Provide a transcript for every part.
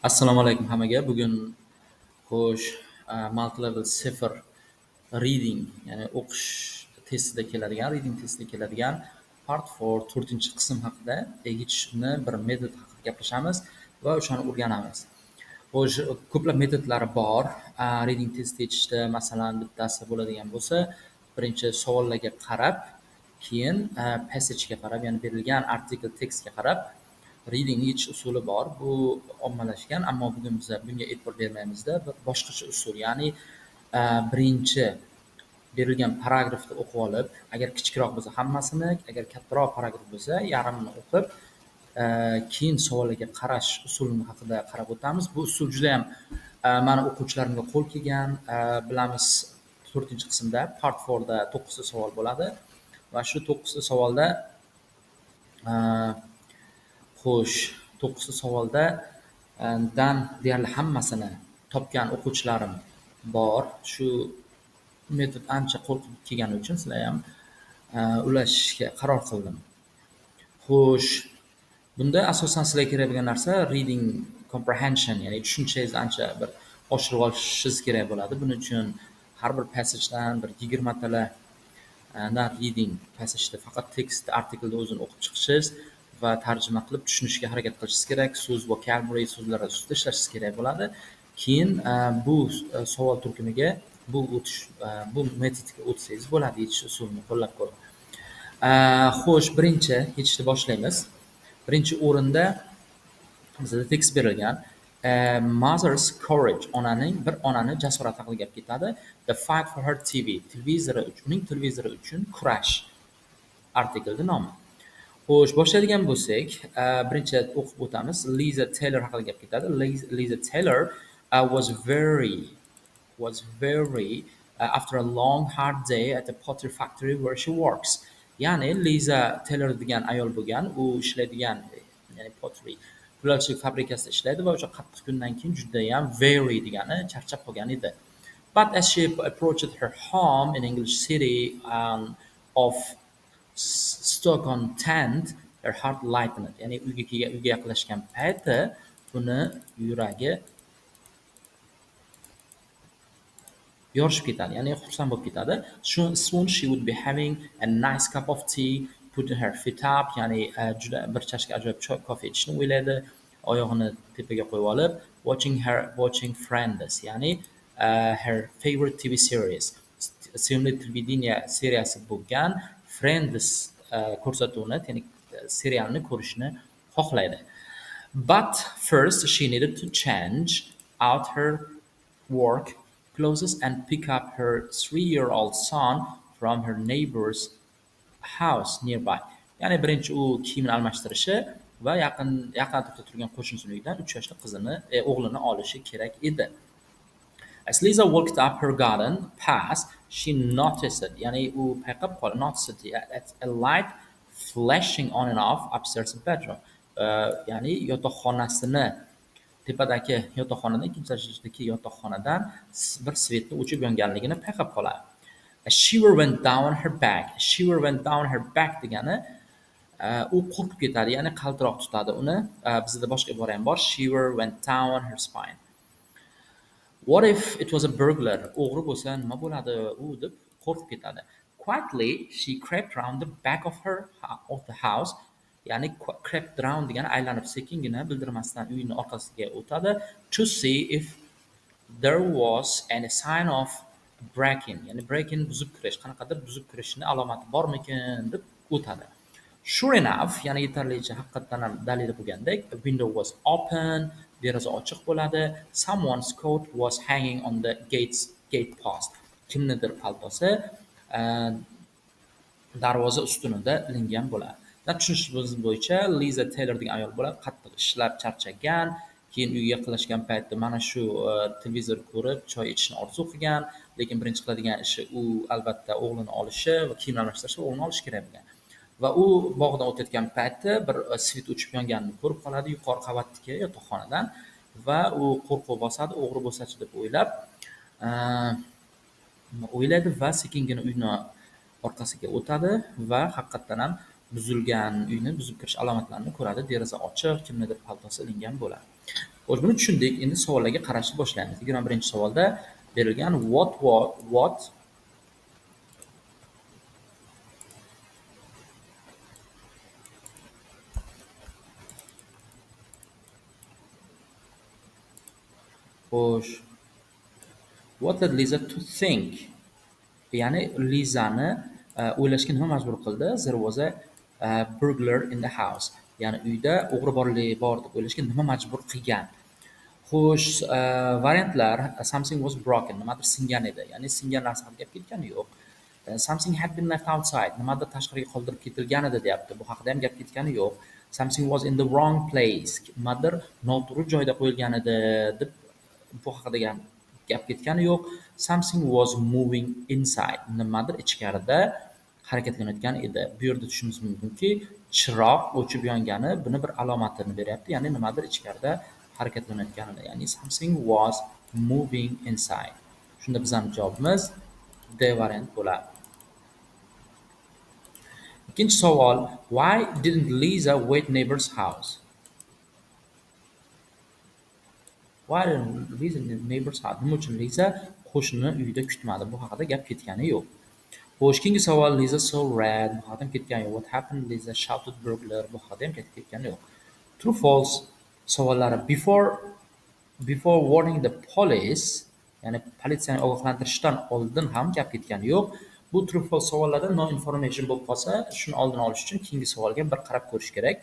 Assalomu alaykum hammaga. Bugun xo'sh, multi-level 0 reading, ya'ni o'qish testida keladigan, reading testida keladigan part 4 4-qism haqida yechishni bir metod haqida gaplashamiz va o'shani o'rganamiz. Xo'sh, ko'plab metodlari bor. Reading test yechishda, masalan, bittasi bo'ladigan bo'lsa, birinchi savollarga qarab, keyin passagega qarab, ya'ni berilgan article tekstga qarab reading yechish usuli bor. Bu ommalashgan, ammo bugun biz bunga e'tibor bermaymizda. Bir boshqacha usul, ya'ni birinchi berilgan paragrafni o'qib olib, agar kichikroq bo'lsa hammasini, agar kattaroq paragraf bo'lsa yarmini o'qib, keyin savollarga qarash usuli haqida qarab o'tamiz. Bu usul juda ham mani o'quvchilarimga qo'l kelgan. Bilamiz, 4-qismda part 4 da 9 ta savol bo'ladi va shu 9 ta savolda xo'sh, 9 ta savolda dan deyarli hammasini topgan o'quvchilarim bor. Shu metod ancha qo'l kelgani uchun sizlar ham ulashishga qaror qildim. Xo'sh, bunda asosan sizlarga kerak bo'lgan narsa reading comprehension, ya'ni tushunchangizni ancha bir oshirib olishingiz kerak bo'ladi. Buning uchun har bir passagedan bir 20 talar reading passageda faqat tekst artiklni o'zini o'qib chiqishingiz va tarjima qilib tushunishga harakat qilishingiz kerak. So'z vocabulary so'zlar ustida ishlashingiz kerak bo'ladi. Keyin bu savol turkumiga bu metodga o'tsangiz bo'ladi, yechish usulini qo'llab ko'rib. Xo'sh, birinchi yechishni boshlaymiz. Birinchi o'rinda bizda tekst berilgan. Mother's courage, bir onani jasorati haqida gap ketadi. The fight for her TV, uning televizori uchun kurash artiklning nomi. Xo'sh, boshlaydigan bo'lsak, birinchi o'qib o'tamiz. Liza Taylor haqida gap ketadi. Liza Taylor was very after a long hard day at the pottery factory where she works. Ya'ni Liza Taylor degan ayol bo'lgan, u ishlaydigan, ya'ni pottery kulolchilik fabrikasida ishlaydi va o'sha qattiq kundan keyin juda ham very degani charchab qolgan edi. But as she approached her home in English city of Stoke-on-Trent, her heart lightened. Ya'ni uyga yaqinlashgan payti uni yuragi yorishib ketadi, ya'ni xursand bo'lib ketadi. Soon she would be having a nice cup of tea, putting her feet up, ya'ni juda bir chashka ajoyib choy, kofe ichishni o'ylaydi. Oyog'ini tepaga qo'yib olib, watching Friends, ya'ni her favorite TV series. Sevimli televideniya seriyasi bo'lgan Friends ko'rsatuvini, ya'ni serialni ko'rishni xohlaydi. But first she needed to change out her work clothes and pick up her 3-year-old son from her neighbor's house nearby. Ya'ni birinchi u kiyimini almashtirishi va yaqin atrofda turgan qo'shnisining uyidan 3 yoshli o'g'lini olishi kerak edi. As Lisa walked up her garden path, she noticed, ya'ni u payqab qoldi, noticed a light flashing on and off upstairs bedroom. Ya'ni yotoqxonasini tepadagi yotoqxonadan, ikkinchi etajdagi yotoqxonadan bir svetni o'chib yonganligini payqab qoladi. A shiver went down her back. A shiver went down her back degani u qo'rqib ketadi, ya'ni qaltiroq tutadi uni. Bizda boshqa ibora ham bor. Shiver went down her spine. What if it was a burglar? O'g'ri bo'lsa nima bo'ladi u deb qo'rqib ketadi. Quietly she crept round the back of the house. Ya'ni crept round degani aylanib sekingina bildirmasdan uyning orqasiga o'tadi. To see if there was any sign of breaking. Ya'ni breaking buzib kirish, qanaqadir buzib kirishni alomati bormikin deb o'tadi. Sure enough, ya'ni yetarlicha haqiqatdan ham dalili bo'lgandek, the window was open, deraza ochiq bo'ladi. Someone's coat was hanging on the gate post. Kimnidir paltosi darvoza ustunida ilingan bo'ladi. Tushunishimiz bo'yicha Liza Taylor degan ayol bo'ladi, qattiq ishlab charchagan, keyin uyga yaqinlashgan paytda mana shu televizor ko'rib, choy ichishni orzu qilgan, lekin birinchi qiladigan ishi u albatta o'g'lini olishi va kiyim almashtirishi, o'g'lini olish kerak bo'lgan. Va u bog'dan o'tayotgan paytda bir svet o'chib yonganini ko'rib qoladi yuqori qavatdagi yotoqxonadan va u qo'rquv bosadi, o'g'ri bo'lsa-chi deb o'ylaydi va sekingina uyni orqasiga o'tadi va haqiqatdan ham buzilgan uyni buzib kirish alomatlarini ko'radi. Deraza ochiq, kimnidir paltosi ilingan bo'ladi. Xo'sh, buni tushundik. Endi savollarga qarashni boshlaymiz. 21-savolda berilgan what xo'sh, what led Lisa to think? Ya'ni Lizani o'ylashga nima majbur qildi? There was a burglar in the house. Ya'ni uyda o'g'ri bor deb o'ylashga nima majbur qilgan? Xo'sh, variantlar something was broken, nimadir singan edi. Ya'ni singan narsa haqida gap ketgani yo'q. Something had been left outside, nimadir tashqariga qoldirib ketilgan edi deyapti. Bu haqida ham gap ketgani yo'q. Something was in the wrong place, nimadir noto'g'ri joyda qo'yilgan edi deb bu haqida gap ketgani yo'q. Something was moving inside, nimadir ichkarida harakatlanayotgan edi. Bu yerda tushunimiz mumkinki, chiroq o'chib yongani buni bir alomatini beryapti. Ya'ni nimadir ichkarida harakatlanayotganini, ya'ni something was moving inside. Shunda bizning javobimiz D variant bo'ladi. Ikkinchi savol, why didn't Lisa wait neighbor's house? Why didn't Lisa neighbor's house? Nima uchun Lisa qo'shni uyda kutmadi? Bu haqida gap ketgani yo'q. Xo'sh, keyingi savol, Lisa saw red. Bu haqida ham ketgani yo'q. What happened? Lisa shouted burglar. Bu haqida ham ketgani yo'q. True false savollari before warning the police, ya'ni politsiyani ogohlantirishdan oldin ham gap ketgani yo'q. Bu true false savollarda no information bo'lib qolsa, shuni oldini olish uchun keyingi savolga bir qarab ko'rish kerak.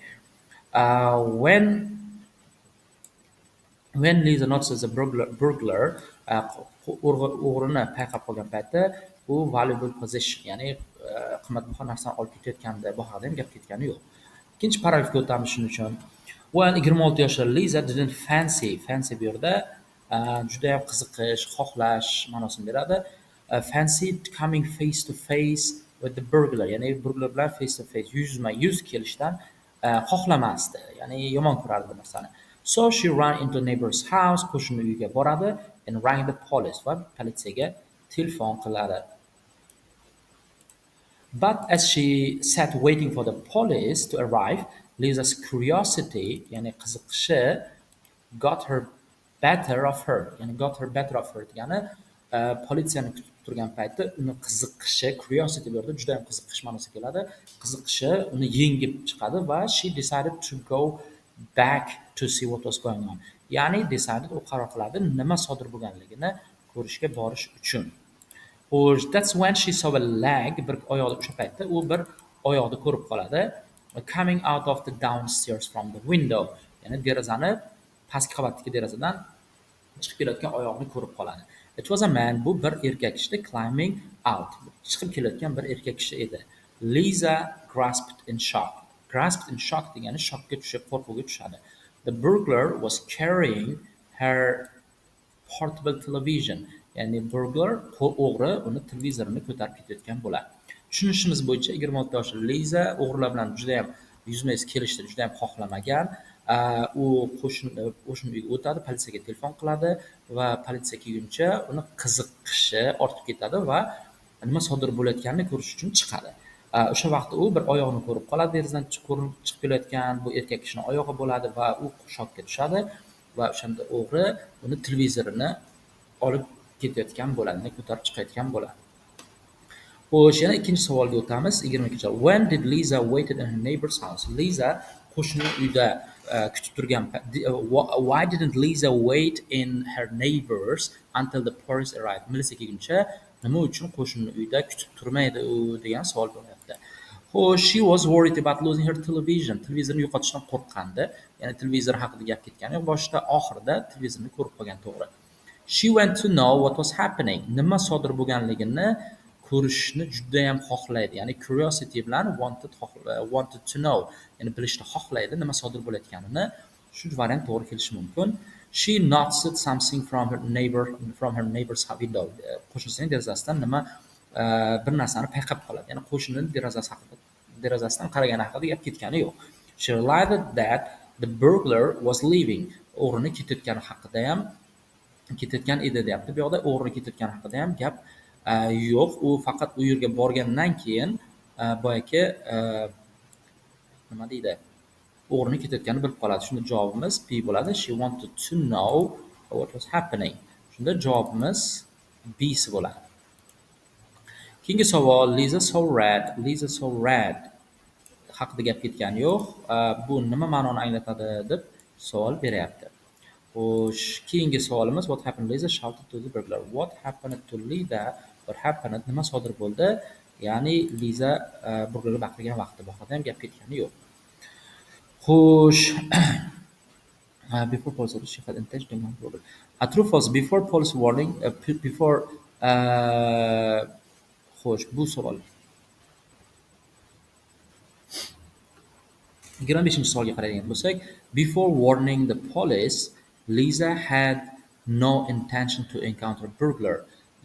When Lisa notices a burglar, o'g'rini payqab qolgan paytda u valuable possession, ya'ni qimmatbaho narsani olib ketayotganda bu haqida ham gap ketgani yo'q. Ikkinchi paragrafga o'tamiz shuning uchun. When 26 yoshli Lisa didn't fancy bu yerda juda ham qiziqish, xohlash ma'nosini beradi. Fancied coming face to face with the burglar, ya'ni burglar bilan face to face, yuzma-yuz kelishdan xohlamasdi, ya'ni yomon ko'rardi bu narsani. So she ran into neighbor's house, qo'shni uyiga boradi and rang the police, va politsiyaga telefon qiladi. But as she sat waiting for the police to arrive, Lisa's curiosity, ya'ni qiziqishi, got her better of her. Ya'ni got her better of her degani politsiyani kutib turgan paytda uni qiziqishi, curiosity bu yerda juda ham qiziqish ma'nosiga keladi. Qiziqishi uni yengib chiqadi va she decided to go back to see what was going on. Ya'ni decided, u qaror qiladi nima sodir bo'lganligini ko'rishga borish uchun. Xo'sh, that's when she saw a leg, bir oyoqni o'sha paytda u bir oyoqni ko'rib qoladi. Coming out of the downstairs from the window. Ya'ni derazani, pastki qavatdagi derazadan chiqib kelayotgan oyoqni ko'rib qoladi. It was a man, bu bir erkak kishi, climbing out. Chiqib kelayotgan bir erkak kishi edi. Lisa grasped in shock. Grasped in shock degani shokka tushib, qo'rquvga tushadi. The burglar was carrying her portable television. Ya'ni burglar, o'g'ri uni televizorini ko'tarib ketayotgan bo'ladi. Tushunishimiz bo'yicha 26 yoshli Liza o'g'rilar bilan juda ham yuzma-yuz kelishni juda ham xohlamagan. U qo'shni uyga o'tadi, politsiyaga telefon qiladi va politsiya kelguncha uni qiziqishi ortib ketadi va nima sodir bo'layotganini ko'rish uchun chiqadi. O'sha vaqtda u bir oyoqni ko'rib qoladi, derazadan chiqib kelayotgan bu erkak kishining oyog'i bo'ladi va u shokka tushadi va o'shanda o'g'ri uni televizorini olib ketayotgan bo'ladi, ko'tarib chiqayotgan bo'ladi. Xo'sh, yana ikkinchi savolga o'tamiz. 22. When did Lisa waited in her neighbor's house? Lisa qo'shni uyda kutib turgan. Why didn't Lisa wait in her neighbor's until the police arrived? Militsiya kelguncha nima uchun qo'shni uyda kutib turmaydi u degan savol bo'lyapti. Xo'sh, she was worried about losing her television. Televizorni yo'qotishdan qo'rqqandi. Ya'ni televizor haqida gap ketgani yo'q. Boshida oxirida televizorni ko'rib qolgan, to'g'ri. She went to know what was happening. Nima sodir bo'lganligini ko'rishni juda ham xohlaydi. Ya'ni curiosity bilan wanted to know. Ya'ni bilishni xohlaydi, nima sodir bo'layotganini. Shu variant to'g'ri kelishi mumkin. She noticed something from her neighbor's window. Qo'shnisining derazasidan nima bir narsani payqab qoladi. Ya'ni qo'shnining derazasidan qaragani haqida gap ketgani yo'q. She realized that the burglar was leaving. O'g'rini ketayotgan edi deyapti. Bu yoqda o'g'ri ketayotgan haqida ham gap yo'q. U faqat u yerga borgandan keyin boyagi nima deydi? O'g'rining ketayotganini bilib qoladi. Shunda javobimiz B bo'ladi. She wanted to know what was happening. Shunda javobimiz B si bo'ladi. Keyingi savol Lisa so red. Lisa so red haqida gap ketgani yo'q. Bu nima ma'noni anglatadi deb savol beryapti. Xo'sh, keyingi savolimiz what happened Lisa shouted to the burglar. What happened to Lisa? What happened? Nima sodir bo'ldi? Ya'ni Liza burglarga baqirgan vaqtda bu haqida ham gap ketgani yo'q. Xo'sh, before police she had intention to burglar. True false before police warning before xo'sh, bu savol 25-savolga qaraydigan bo'lsak, before warning the police, Lisa had no intention to encounter burglar.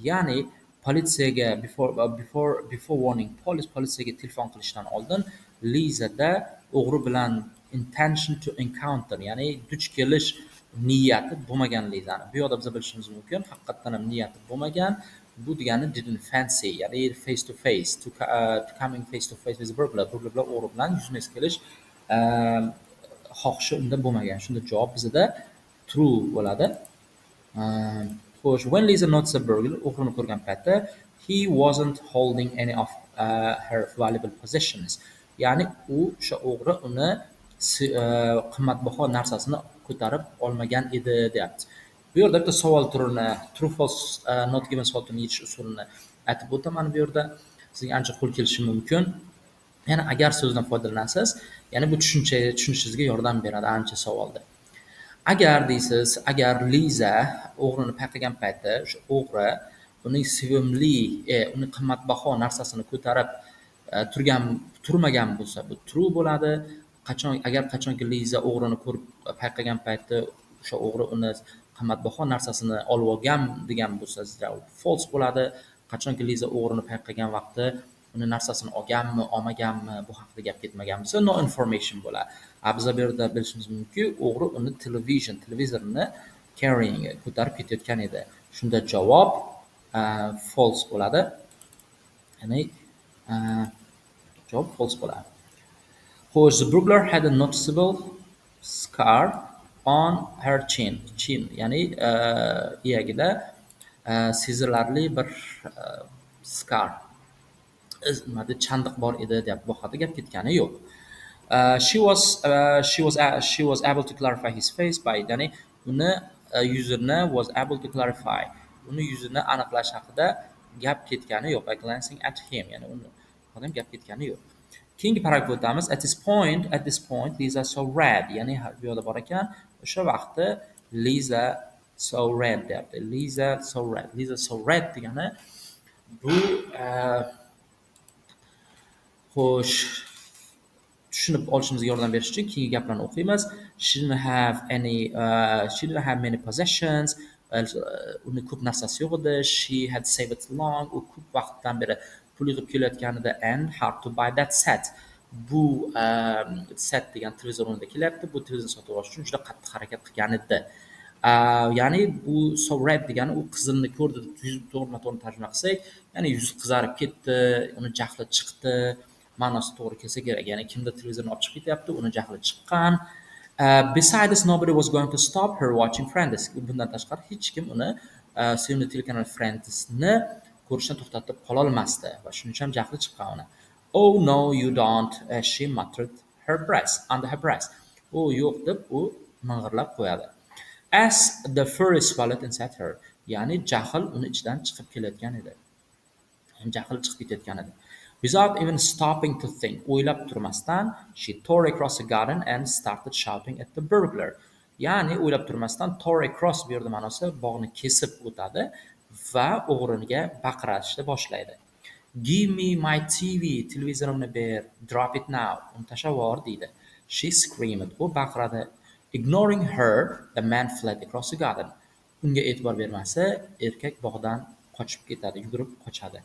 Ya'ni politsiyaga before warning politsiyaga telefon qilishdan oldin Lizada o'g'ri bilan intention to encounter, ya'ni duch kelish niyati bo'lmagan Lizani. Bu yerda biz bilishimiz mumkin, haqiqatan ham niyati bo'lmagan. Bu degani didn't fancy, ya'ni face to face, to coming face to face with burglar bilan o'g'ri bilan yuzma-yuz kelish xohishi unda bo'lmagan. Shunda javob bizda true bo'ladi. Xo'sh, when Lisa noticed the burglar, o'g'rini ko'rgan paytda he wasn't holding any of her valuable possessions. Ya'ni o'sha o'g'ri uni qimmatbaho narsasini ko'tarib olmagan edi, deyapti. Bu yerda bitta savol turini, true false not given savol turini yechish usulini aytib o'taman. Bu yerda sizga ancha qo'l kelishi mumkin. Ya'ni agar so'zdan foydalanasiz, ya'ni bu tushunchani tushunishingizga yordam beradi ancha savolda. Agar deysiz, agar Liza o'g'rini payqagan paytda o'sha o'g'ri uning sevimli, uning qimmatbaho narsasini ko'tarib turmagan bo'lsa, bu true bo'ladi. Agar qachonki Liza o'g'rini ko'rib payqagan paytda o'sha o'g'ri uni qimmatbaho narsasini olib olgan degan bo'lsa, javob false bo'ladi. Qachonki Liza o'g'rini payqagan vaqtda uni narsasini olganmi, olmaganmi, bu haqida gap ketmagan bo'lsa, no information bo'ladi. Biz bu yerda bilishimiz mumkinki, o'g'ri uni televizorni carrying ko'tarib ketayotgan edi. Shunda javob false bo'ladi. Ya'ni javob false bo'ladi. Xo'sh, the burglar had a noticeable scar on her chin, ya'ni iyagida sezilarli bir scar, chandiq bor edi deb bu haqida gap ketgani yo'q. She was able to clarify his face by, ya'ni uni yuzini was able to clarify, uni yuzini aniqlash haqida gap ketgani yo'q. By glancing at him, ya'ni uni odam gap ketgani yo'q. Keyingi paragrafga o'tamiz. At this point Lisa so red, ya'ni bu yerda bor ekan, o'sha vaqtda Lisa so red deyapti. Lisa so red degani bu xo'sh, tushunib olishimizga yordam berish uchun keyingi gaplarni o'qiymiz. She didn't have many possessions. Uni ko'p narsasi yo'q edi. She had saved long. U ko'p vaqtdan beri pul yig'ib kelayotganida and hard to buy that set. Bu set degan televizor o'rnida kelyapti. Bu televizor sotib olish uchun juda qattiq harakat qilgan edi. Ya'ni bu so red degani u qizilni ko'rdi deb to'g'ri-to'g'ri tarjima qilsak, ya'ni yuzi qizarib ketdi, uni jahli chiqdi. Ma'nosi to'g'ri kelsa kerak. Ya'ni kimdir televizorni olib chiqib ketyapti, uni jahli chiqqan. Besides, nobody was going to stop her watching Friends. Bundan tashqari hech kim uni sevimli telekanal Friends'ni ko'rishdan to'xtatib qola olmasdi va shuning uchun ham jahli chiqqan uni. Oh no, you don't, she muttered under her breath. Oh yo'q deb u ming'irlab qo'yadi. As the fury swelled inside her, ya'ni jahl uni ichidan chiqib kelayotgan edi. Jahli chiqib ketayotgan edi. Without even stopping to think, o'ylab turmasdan, she tore across the garden and started shouting at the burglar. Ya'ni o'ylab turmasdan tore across bu yerda ma'nosi bog'ni kesib o'tadi va o'g'riga baqirishni boshlaydi. Give me my TV, televizorimni ber, drop it now, uni tashlab yubor deydi. She screamed, u baqiradi. Ignoring her, the man fled across the garden. Unga e'tibor bermasa, erkak bog'dan qochib ketadi, yugurib qochadi.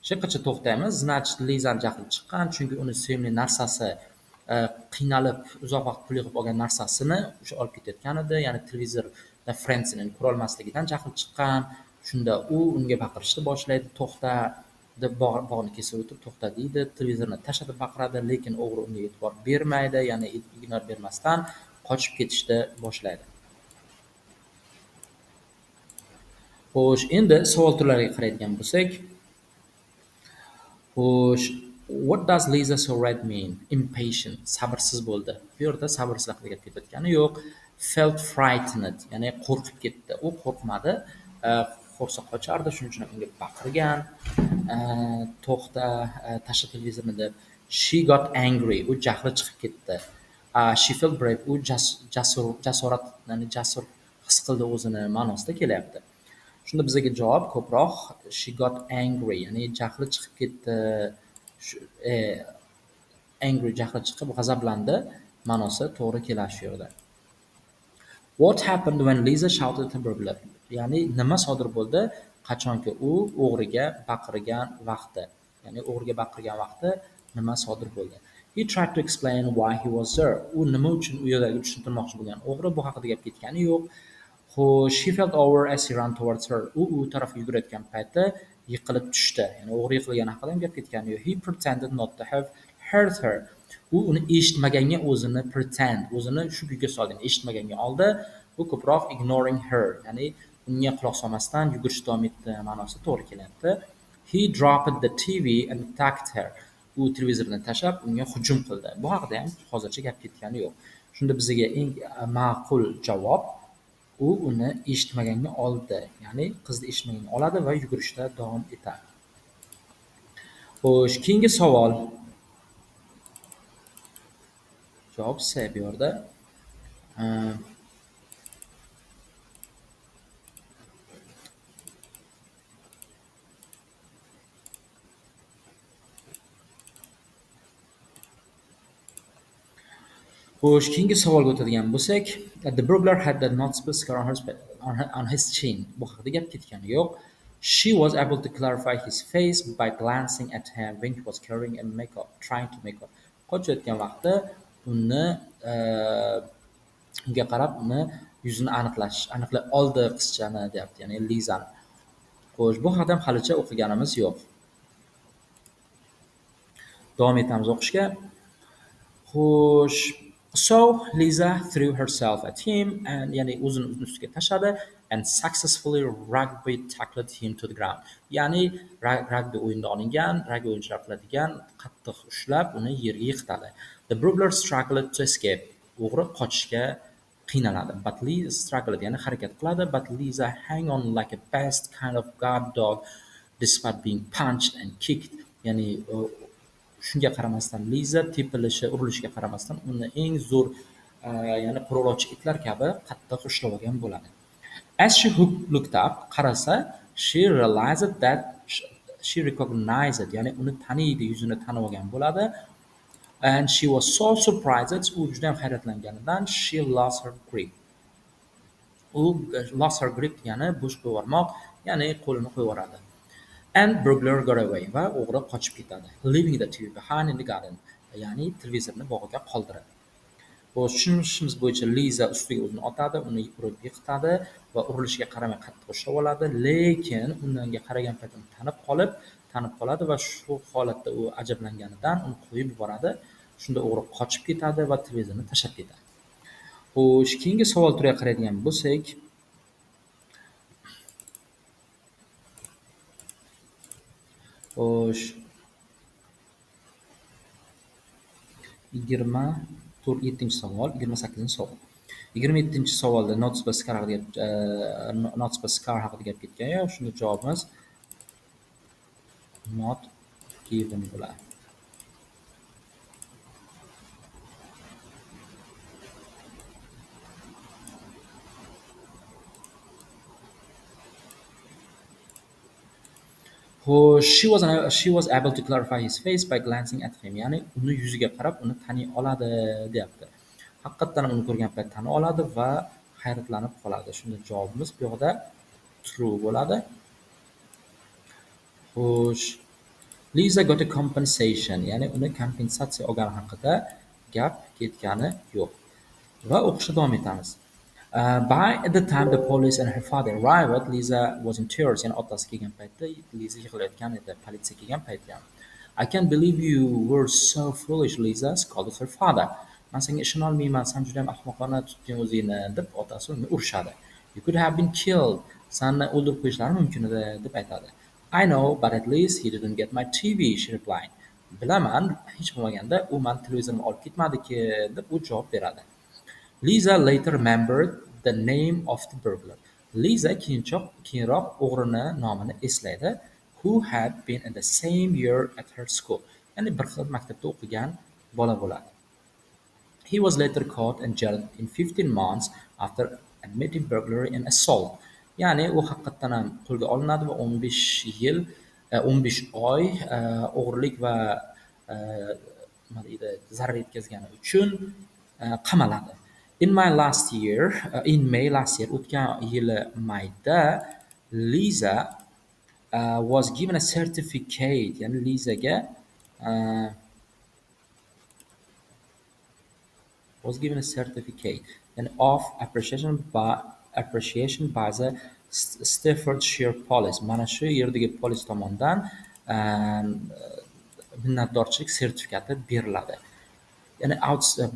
Shu yergacha to'xtaymiz. Значит, Lizani jahli chiqqan, chunki uni sevimli narsasi qiynalib uzoq vaqt pul yig'ib olgan narsasini o'sha olib ketayotgan edi. Ya'ni televizorda Friends'ni ko'ra olmasligidan jahli chiqqan. Shunda u unga baqirishni boshlaydi. To'xta, deb bog'ni kesib o'tib to'xta deydi, televizorni tashlab baqiradi, lekin o'g'ri unga e'tibor bermaydi, ya'ni ignor bermasdan qochib ketishni boshlaydi. Xo'sh, endi savol turlariga qaraydigan bo'lsak, xo'sh, what does Lisa so red mean? Impatient, sabrsiz bo'ldi. Bu yerda sabrsiz haqida gap ketayotgani yo'q. Felt frightened, ya'ni qo'rqib ketdi. U qo'rqmadi, qo'rqsa qochardi, shuning uchun unga baqirgan. To'xta, tashla televizorni deb. She got angry, u jahli chiqib ketdi. She felt brave, u jasorat, ya'ni jasur his qildi o'zini ma'nosida kelyapti. Shunda bizga javob ko'proq she got angry, ya'ni jahli chiqib ketdi. Angry, jahli chiqib g'azablandi ma'nosi to'g'ri keladi shu yerda. What happened when Lisa shouted at the burglar? Ya'ni nima sodir bo'ldi qachonki u o'g'riga baqirgan vaqti. Ya'ni o'g'riga baqirgan vaqti nima sodir bo'ldi? He tried to explain why he was there. U nima uchun u yerga tushuntirmoqchi bo'lgan. O'g'ri bu haqida gap ketgani yo'q. She felt over as he ran towards her. U tarafga yugurayotgan paytda yiqilib tushdi. Ya'ni o'g'ri yiqilgani haqida ham gap ketgani yo'q. He pretended not to have heard her. U uni eshitmaganga o'zini o'zini shu kuyga soldi. Eshitmaganga oldi. Bu ko'proq ignoring her, ya'ni unga quloq solmasdan yugurish davom etdi ma'nosi to'g'ri kelyapti. He dropped the TV and attacked her. U televizorni tashlab unga hujum qildi. Bu haqida ham hozircha gap ketgani yo'q. Shunda bizga eng ma'qul javob u uni eshitmaganga oldi, ya'ni qizni eshitmaganga oladi va yugurishda davom etadi. Xo'sh, keyingi savol. Javob C bu yerda. Xo'sh, keyingi savolga o'tadigan bo'lsak, the burglar had a noticeable scar on his chin. Bu haqida gap ketgani yo'q. She was able to clarify his face by glancing at him when he was carrying a makeup, trying to make up. Qochayotgan vaqtda uni unga qarab uni yuzini aniqlay oldi qizchani deyapti, ya'ni Lizani. Xo'sh, bu haqida ham halicha o'qiganimiz yo'q. Davom etamiz o'qishga. Xo'sh, so Lisa threw herself at him and ya'ni o'zini ustiga tashladi and successfully rugby tackled him to the ground. Ya'ni rugby o'yinda olingan, rugby o'yinchilar qiladigan qattiq ushlab uni yerga yiqitadi. The burglar struggled to escape. O'g'ri qochishga qiynaladi. But Lisa struggled, ya'ni harakat qiladi, but Lisa hang on like a best kind of guard dog despite being punched and kicked. Ya'ni shunga qaramasdan Liza tepilishi, urilishiga qaramasdan uni eng zo'r ya'ni qo'riqlovchi itlar kabi qattiq ushlab olgan bo'ladi. As she looked up, qarasa, she realized that she recognized, ya'ni uni taniydi, yuzini tanib olgan bo'ladi. And she was so surprised, u juda ham hayratlanganidan she lost her grip. U lost her grip degani bo'sh qo'yib yubormoq, ya'ni qo'lini qo'yib yuboradi. And burglar got away, va o'g'ri qochib ketadi. Leaving the TV behind in the garden, ya'ni televizorni bog'ga qoldiradi. Tushunishimiz bo'yicha Liza ustiga o'zini otadi, uni urib yiqitadi va urilishiga qaramay qattiq ushlab oladi, lekin unga qaragan paytida tanib qoladi va shu holatda u ajablanganidan uni qo'yib yuboradi. Shunda o'g'ri qochib ketadi va televizorni tashlab ketadi. Xo'sh, keyingi savol turiga qaraydigan bo'lsak, xo'sh, 27-savol, 28-savol. 27-savolda noticeable scar haqida gap ketgan. Shunda javobimiz not given bo'ladi. She was able to clarify his face by glancing at him. Ya'ni uni yuziga qarab uni taniy oladi deyapti. Haqiqatan uni ko'rgan payt taniy oladi va hayratlanib qoladi. Shunda javobimiz bu yerda true bo'ladi. Xo'sh, Lisa got a compensation, ya'ni uni kompensatsiya olgani haqida gap ketgani yo'q. Va o'qishga davom etamiz. By the time the police and her father arrived, Lisa was in tears. Yani otasi kelgan paytda Liza yig'layotgan edi. Politsiya kelgan paytda ham. I can't believe you were so foolish, Lisa, scolded her father. Men senga ishonolmayman, sen juda ham ahmoqona tutding o'zingni deb otasi uni urishadi. You could have been killed. Seni o'ldirib qo'yishlari mumkin edi deb aytadi. I know, but at least he didn't get my TV, she replied. Bilaman, hech bo'lmaganda u meni televizorimni olib ketmadiki deb u javob beradi. Lisa later remembered the name of the burglar. Lisa keyinroq o'g'rini nomini eslaydi, who had been in the same year at her school. Ya'ni bir xil maktabda o'qigan bola bo'ladi. He was later caught and jailed in 15 months after admitting burglary and assault. Ya'ni u haqiqatdan ham qo'lga olinadi va 15 yil, 15 oy o'g'irlik va nima deydi, zarar yetkazgani uchun qamaladi. In May last year, o'tgan yili Mayda, Lisa was given a certificate, ya'ni Lizaga uh, was given a certificate and of appreciation by the Staffordshire Police. Mana shu yerdagi polis tomonidan minnatdorchilik sertifikati beriladi. Yani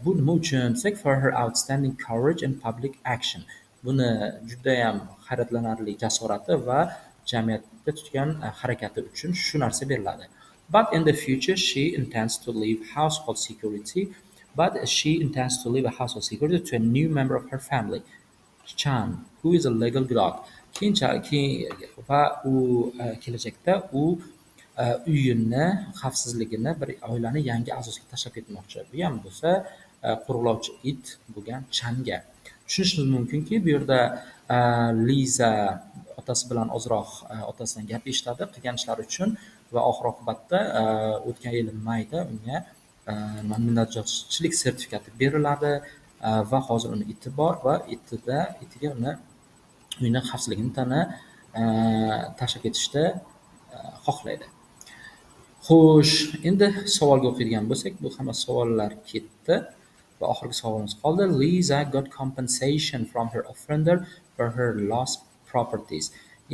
bu nima uchun desak, for her outstanding courage and public action. Buni judayam hayratlanarli jasorati va jamiyatda tutgan harakati uchun shu narsa beriladi. But in the future she intends to leave household security to a new member of her family, Chan, who is a legal dog. Va u kelajakda u uyini, xavfsizligini bir oilani yangi a'zosiga tashlab ketmoqchi. Bu ham bo'lsa qo'riqlovchi it bo'lgan Changa. Tushunishimiz mumkinki, bu yerda Liza otasi bilan ozroq otasidan gap eshitadi qilgan ishlari uchun va oxir-oqibatda o'tgan yil mayda unga minnatdorchilik sertifikati beriladi va hozir uni iti bor va itiga uni uyini xavfsizligini tashlab ketishni xohlaydi. Xo'sh, endi savolga o'qiydigan bo'lsak, bu hamma savollar ketdi va oxirgi savolimiz qoldi. Lisa got compensation from her offender for her lost properties.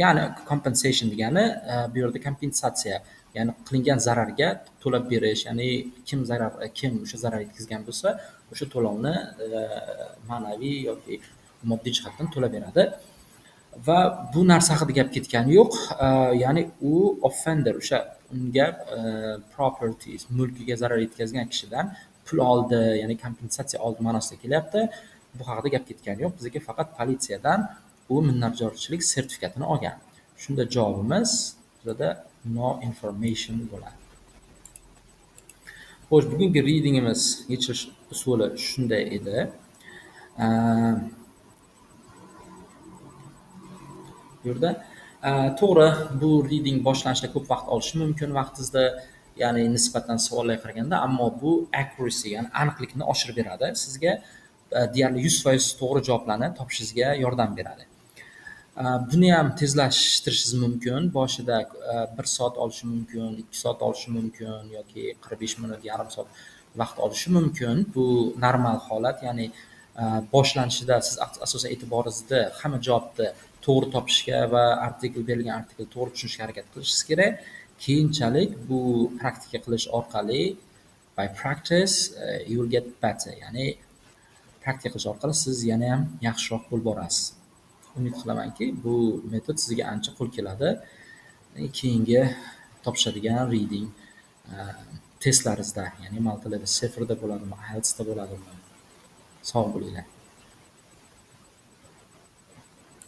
Ya'ni compensation degani bu yerda kompensatsiya, ya'ni qilingan zararga to'lab berish, ya'ni kim o'sha zarar yetkazgan bo'lsa, o'sha to'lovni ma'naviy yoki moddiy jihatdan to'lab beradi. Va bu narsa haqida gap ketgani yo'q. Ya'ni u offender, o'sha unga properties, mulkiga zarar yetkazgan kishidan pul oldi, ya'ni kompensatsiya oldi ma'nosida kelyapti. Bu haqida gap ketgani yo'q. Bizga faqat politsiyadan u minnatdorchilik sertifikatini olgan. Shunda javobimiz bizada no information bo'ladi. Xo'sh, bugungi readingimiz yechilish usuli shunday edi. Bu yerda to'g'ri, bu reading boshlanishda ko'p vaqt olishi mumkin vaqtingizda, ya'ni nisbatan savollarga qaraganda, ammo bu accuracy, ya'ni aniqlikni oshirib beradi. Sizga deyarli 100% to'g'ri javoblarni topishingizga yordam beradi. Buni ham tezlashtirishingiz mumkin. Boshida 1 soat olishi mumkin, 2 soat olishi mumkin yoki 45 minut, yarim soat vaqt olishi mumkin. Bu normal holat, ya'ni boshlanishida siz asosan e'tiboringizni hamma javobni to'g'ri topishga va berilgan artikel to'g'ri tushunishga harakat qilishingiz kerak. Keyinchalik bu praktika qilish orqali, by practice you will get better. Ya'ni praktika qilish orqali siz yana ham yaxshiroq bo'lib borasiz. Umid qilamanki, bu metod sizga ancha qo'l keladi. Keyingi topishadigan reading testlaringizda, ya'ni maltilada 0 da bo'ladimi, IELTS da bo'ladimi? Sog' bo'linglar.